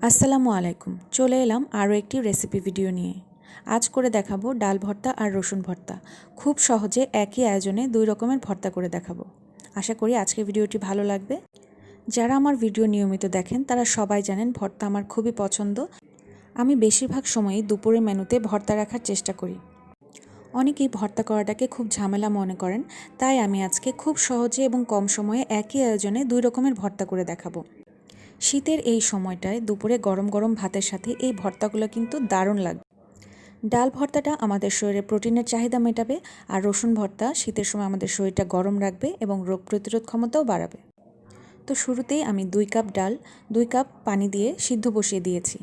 আসসালামু আলাইকুম। চলে এলাম আরও একটি রেসিপি ভিডিও নিয়ে। আজ করে দেখাবো ডাল ভর্তা আর রসুন ভর্তা। খুব সহজে একই আয়োজনে দুই রকমের ভর্তা করে দেখাবো। আশা করি আজকের ভিডিওটি ভালো লাগবে। যারা আমার ভিডিও নিয়মিত দেখেন তারা সবাই জানেন ভর্তা আমার খুবই পছন্দ। আমি বেশিরভাগ সময়ই দুপুরের মেনুতে ভর্তা রাখার চেষ্টা করি। অনেকেই ভর্তা করাটাকে খুব ঝামেলা মনে করেন, তাই আমি আজকে খুব সহজে এবং কম সময়ে একই আয়োজনে দুই রকমের ভর্তা করে দেখাবো। শীতের এই সময়টায় দুপুরে গরম গরম ভাতের সাথে এই ভর্তাগুলো কিন্তু দারুণ লাগবে। ডাল ভর্তাটা আমাদের শরীরে প্রোটিনের চাহিদা মেটাবে, আর রসুন ভর্তা শীতের সময় আমাদের শরীরটা গরম রাখবে এবং রোগ প্রতিরোধ ক্ষমতাও বাড়াবে। তো শুরুতেই আমি 2 কাপ ডাল 2 কাপ পানি দিয়ে সিদ্ধ বসিয়ে দিয়েছি।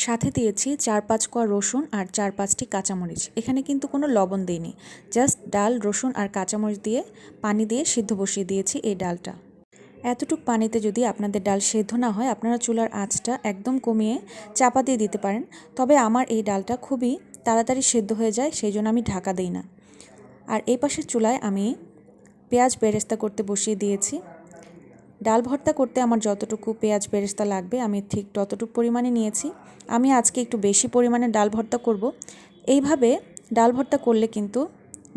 সাথে দিয়েছি 4-5 কোয়া রসুন আর 4-5টি কাঁচামরিচ। এখানে কিন্তু কোনো লবণ দিইনি, জাস্ট ডাল, রসুন আর কাঁচামরিচ দিয়ে পানি দিয়ে সিদ্ধ বসিয়ে দিয়েছি এই ডালটা। এতটুক পানিতে যদি আপনাদের ডাল সেদ্ধ না হয়, আপনারা চুলার আঁচটা একদম কমিয়ে চাপা দিয়ে দিতে পারেন। তবে আমার এই ডালটা খুবই তাড়াতাড়ি সেদ্ধ হয়ে যায়, সেই জন্য আমি ঢাকা দিই না। আর এই পাশের চুলায় আমি পেঁয়াজ বেরেস্তা করতে বসিয়ে দিয়েছি। ডাল ভর্তা করতে আমার যতটুকু পেঁয়াজ বেরেস্তা লাগবে আমি ঠিক ততটুকু পরিমাণে নিয়েছি। আমি আজকে একটু বেশি পরিমাণে ডাল ভর্তা করব। এইভাবে ডাল ভর্তা করলে কিন্তু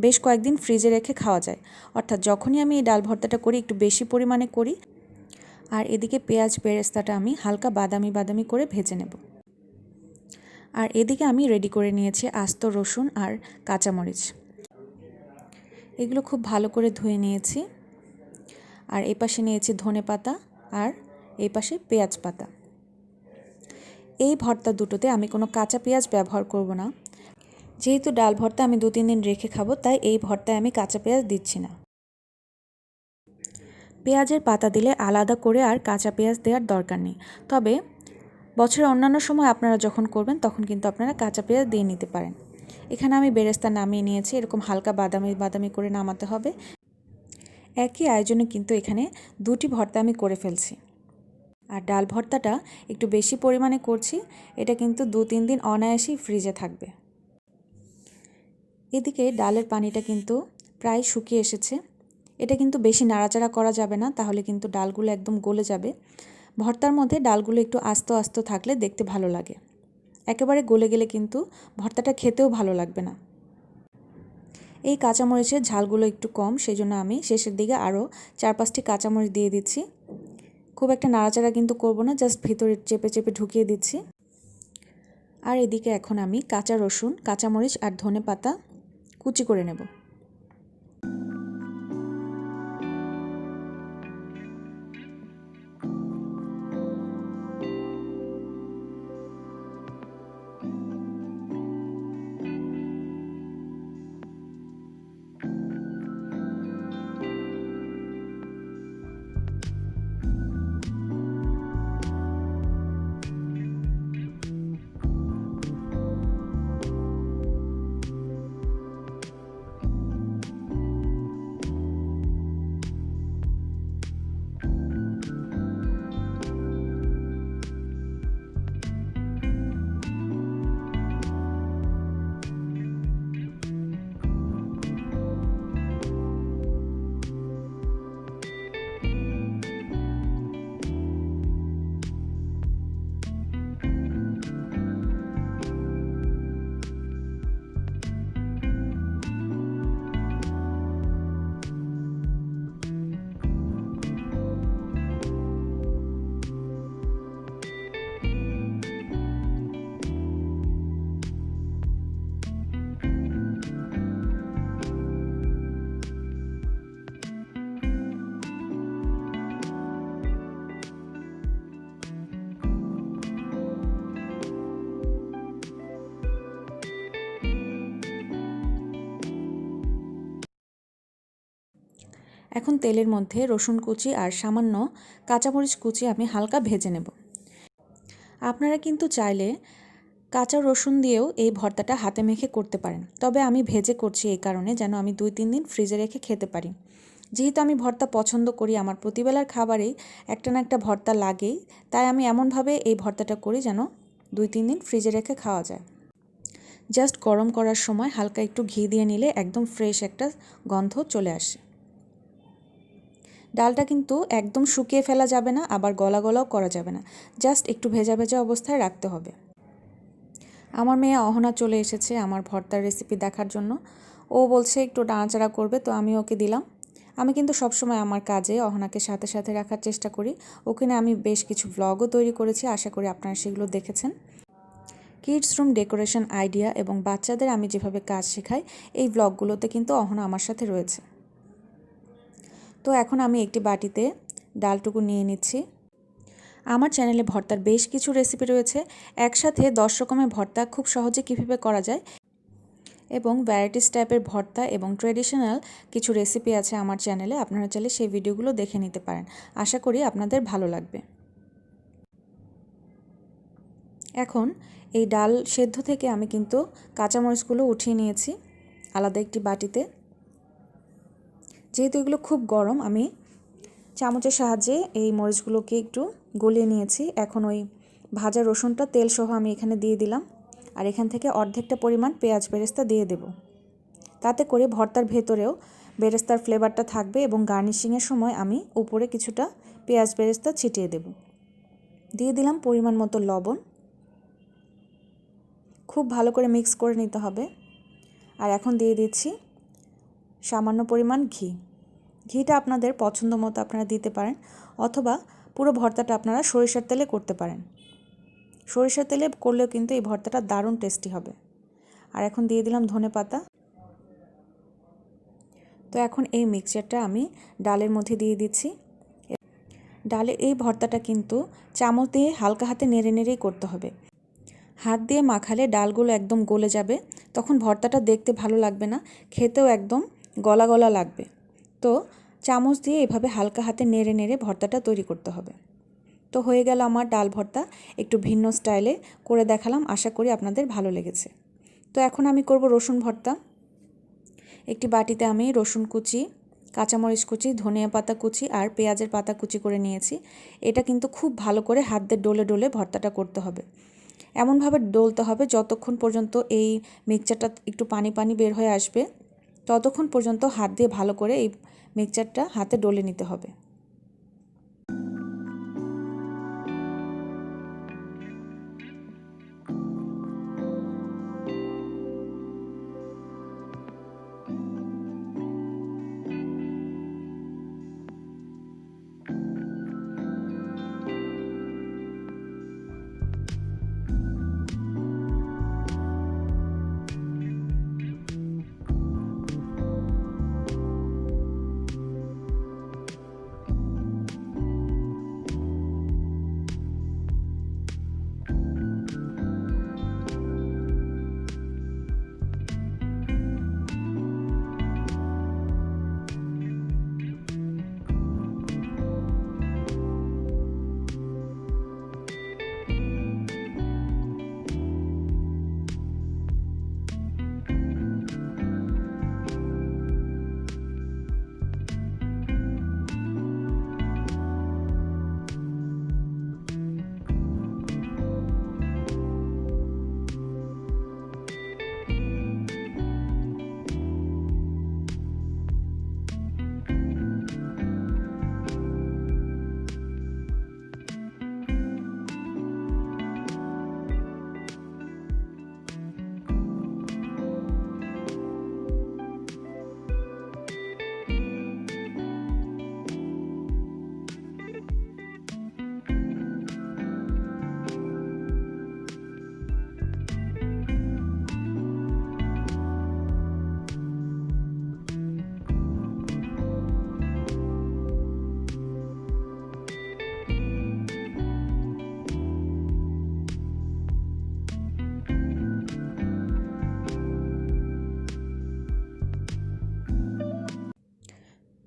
বেশ কয়েকদিন ফ্রিজে রেখে খাওয়া যায়। অর্থাৎ যখনই আমি এই ডাল ভর্তাটা করি একটু বেশি পরিমাণে করি। আর এদিকে পেঁয়াজ বেরেস্তাটা আমি হালকা বাদামি বাদামি করে ভেজে নেব। আর এদিকে আমি রেডি করে নিয়েছি আস্ত রসুন আর কাঁচামরিচ। এগুলো খুব ভালো করে ধুয়ে নিয়েছি। আর এই পাশে নিয়েছি ধনেপাতা আর এই পাশে পেঁয়াজ পাতা। এই ভর্তা দুটোতে আমি কোনো কাঁচা পেঁয়াজ ব্যবহার করব না। যেহেতু ডাল ভর্তা আমি 2-3 দিন রেখে খাবো, তাই এই ভর্তায় আমি কাঁচা পেঁয়াজ দিচ্ছি না। পেঁয়াজের পাতা দিলে আলাদা করে আর কাঁচা পেঁয়াজ দেওয়ার দরকার নেই। তবে বছরের অন্যান্য সময় আপনারা যখন করবেন তখন কিন্তু আপনারা কাঁচা পেঁয়াজ দিয়ে নিতে পারেন। এখানে আমি বেরেস্তা নামিয়ে নিয়েছি, এরকম হালকা বাদামি বাদামি করে নামাতে হবে। একই আয়োজনে কিন্তু এখানে 2টি ভর্তা আমি করে ফেলছি। আর ডাল ভর্তাটা একটু বেশি পরিমাণে করছি, এটা কিন্তু 2-3 দিন অনায়াসেই ফ্রিজে থাকবে। এদিকে ডালের পানিটা কিন্তু প্রায় শুকিয়ে এসেছে। এটা কিন্তু বেশি নাড়াচাড়া করা যাবে না, তাহলে কিন্তু ডালগুলো একদম গলে যাবে। ভর্তার মধ্যে ডালগুলো একটু আস্ত আস্ত থাকলে দেখতে ভালো লাগে। একেবারে গলে গেলে কিন্তু ভর্তাটা খেতেও ভালো লাগবে না। এই কাঁচামরিচের ঝালগুলো একটু কম, সেই জন্য আমি শেষের দিকে আরও 4-5টি কাঁচামরিচ দিয়ে দিচ্ছি। খুব একটা নাড়াচাড়া কিন্তু করব না, জাস্ট ভিতরে চেপে চেপে ঢুকিয়ে দিচ্ছি। আর এদিকে এখন আমি কাঁচা রসুন, কাঁচামরিচ আর ধনেপাতা কুচি করে নেব। এখন তেলের মধ্যে রসুন কুচি আর সামান্য কাঁচামরিচ কুচি আমি হালকা ভেজে নেব। আপনারা কিন্তু চাইলে কাঁচা রসুন দিয়েও এই ভর্তাটা হাতে মেখে করতে পারেন, তবে আমি ভেজে করছি এই কারণে যেন আমি 2-3 দিন ফ্রিজে রেখে খেতে পারি। যেহেতু আমি ভর্তা পছন্দ করি, আমার প্রতিবেলার খাবারেই একটা না একটা ভর্তা লাগেই, তাই আমি এমনভাবে এই ভর্তাটা করি যেন 2-3 দিন ফ্রিজে রেখে খাওয়া যায়। জাস্ট গরম করার সময় হালকা একটু ঘি দিয়ে নিলে একদম ফ্রেশ একটা গন্ধ চলে আসে। ডালটা কিন্তু একদম শুকিয়ে ফেলা যাবে না, আবার গলা গলাও করা যাবে না, জাস্ট একটু ভেজা ভেজা অবস্থায় রাখতে হবে। আমার মেয়ে অহনা চলে এসেছে আমার ভর্তার রেসিপি দেখার জন্য। ও বলছে একটু নাড়াচাড়া করবে, তো আমি ওকে দিলাম। আমি কিন্তু সবসময় আমার কাজে অহনাকে সাথে সাথে রাখার চেষ্টা করি। ওখানে আমি বেশ কিছু ভ্লগও তৈরি করেছি, আশা করি আপনারা সেগুলো দেখেছেন। কিডস রুম ডেকোরেশন আইডিয়া এবং বাচ্চাদের আমি যেভাবে কাজ শেখাই, এই ভ্লগগুলোতে কিন্তু অহনা আমার সাথে রয়েছে। তো এখন আমি একটি বাটিতে ডালটুকু নিয়ে নিচ্ছি। আমার চ্যানেলে ভর্তার বেশ কিছু রেসিপি রয়েছে, একসাথে 10 রকমের ভর্তা খুব সহজে কীভাবে করা যায় এবং ভ্যারাইটিস টাইপের ভর্তা এবং ট্রেডিশনাল কিছু রেসিপি আছে আমার চ্যানেলে, আপনারা চাইলে সেই ভিডিওগুলো দেখে নিতে পারেন। আশা করি আপনাদের ভালো লাগবে। এখন এই ডাল সেদ্ধ থেকে আমি কিন্তু কাঁচামরিচগুলো উঠিয়ে নিয়েছি আলাদা একটি বাটিতে। যেহেতু এগুলো খুব গরম, আমি চামচের সাহায্যে এই মরিচগুলোকে একটু গলিয়ে নিয়েছি। এখন ওই ভাজা রসুনটা তেল সহ আমি এখানে দিয়ে দিলাম, আর এখান থেকে অর্ধেকটা পরিমাণ পেঁয়াজ বেরেস্তা দিয়ে দেব। তাতে করে ভর্তার ভেতরেও বেরেস্তার ফ্লেভারটা থাকবে এবং গার্নিশিংয়ের সময় আমি উপরে কিছুটা পেঁয়াজ বেরেস্তা ছিটিয়ে দেব। দিয়ে দিলাম পরিমাণ মতো লবণ। খুব ভালো করে মিক্স করে নিতে হবে। আর এখন দিয়ে দিচ্ছি সামান্য পরিমাণ ঘি। ঘিটা আপনাদের পছন্দ মতো আপনারা দিতে পারেন, অথবা পুরো ভর্তাটা আপনারা সরিষার তেলে করতে পারেন। সরিষার তেলে করলেও কিন্তু এই ভর্তাটা দারুণ টেস্টি হবে। আর এখন দিয়ে দিলাম ধনেপাতা। তো এখন এই মিক্সচারটা আমি ডালের মধ্যে দিয়ে দিচ্ছি। ডালে এই ভর্তাটা কিন্তু চামচ দিয়ে হালকা হাতে নেড়ে নেড়েই করতে হবে। হাত দিয়ে মাখালে ডালগুলো একদম গলে যাবে, তখন ভর্তাটা দেখতে ভালো লাগবে না, খেতেও একদম গলা গলা লাগবে। তো চামচ দিয়ে এভাবে হালকা হাতে নেড়ে নেড়ে ভর্তাটা তৈরি করতে হবে। তো হয়ে গেল আমার ডাল ভর্তা, একটু ভিন্ন স্টাইলে করে দেখালাম, আশা করি আপনাদের ভালো লেগেছে। তো এখন আমি করব রসুন ভর্তা। একটি বাটিতে আমি রসুন কুচি, কাঁচামরিচ কুচি, ধনিয়া পাতা কুচি আর পেঁয়াজের পাতা কুচি করে নিয়েছি। এটা কিন্তু খুব ভালো করে হাত দিয়ে ডলে ডলে ভর্তাটা করতে হবে। এমনভাবে ডলতে হবে যতক্ষণ পর্যন্ত এই মিক্সচারটা একটু পানি পানি বের হয়ে আসবে, ততক্ষণ পর্যন্ত হাত দিয়ে ভালো করে এই মিক্সচারটা হাতে ডলে নিতে হবে।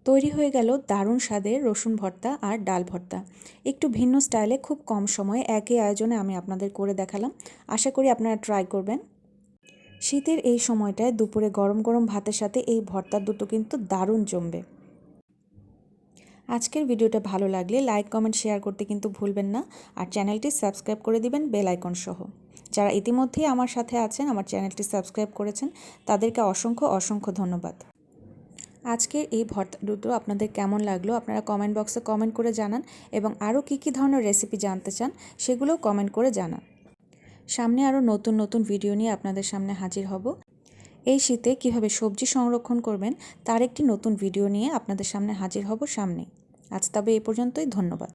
তৈরি হয়ে গেল দারুণ স্বাদের রসুন ভর্তা আর ডাল ভর্তা। একটু ভিন্ন স্টাইলে খুব কম সময়ে একই আয়োজনে আমি আপনাদের করে দেখালাম, আশা করি আপনারা ট্রাই করবেন। শীতের এই সময়টায় দুপুরে গরম গরম ভাতের সাথে এই ভর্তা দুটো কিন্তু দারুণ জমবে। আজকের ভিডিওটা ভালো লাগলে লাইক কমেন্ট শেয়ার করতে কিন্তু ভুলবেন না, আর চ্যানেলটি সাবস্ক্রাইব করে দিবেন বেল আইকন সহ। যারা ইতিমধ্যেই আমার সাথে আছেন, আমার চ্যানেলটি সাবস্ক্রাইব করেছেন, তাদেরকে অসংখ্য অসংখ্য ধন্যবাদ। আজকের এই ভর্তা দুটো আপনাদের কেমন লাগলো আপনারা কমেন্ট বক্সে কমেন্ট করে জানান এবং আরও কী ধরনের রেসিপি জানতে চান সেগুলোও কমেন্ট করে জানান। সামনে আরও নতুন নতুন ভিডিও নিয়ে আপনাদের সামনে হাজির হব। এই শীতে কীভাবে সবজি সংরক্ষণ করবেন তার একটি নতুন ভিডিও নিয়ে আপনাদের সামনে হাজির হব সামনে। আজ তবে এই পর্যন্তই, ধন্যবাদ।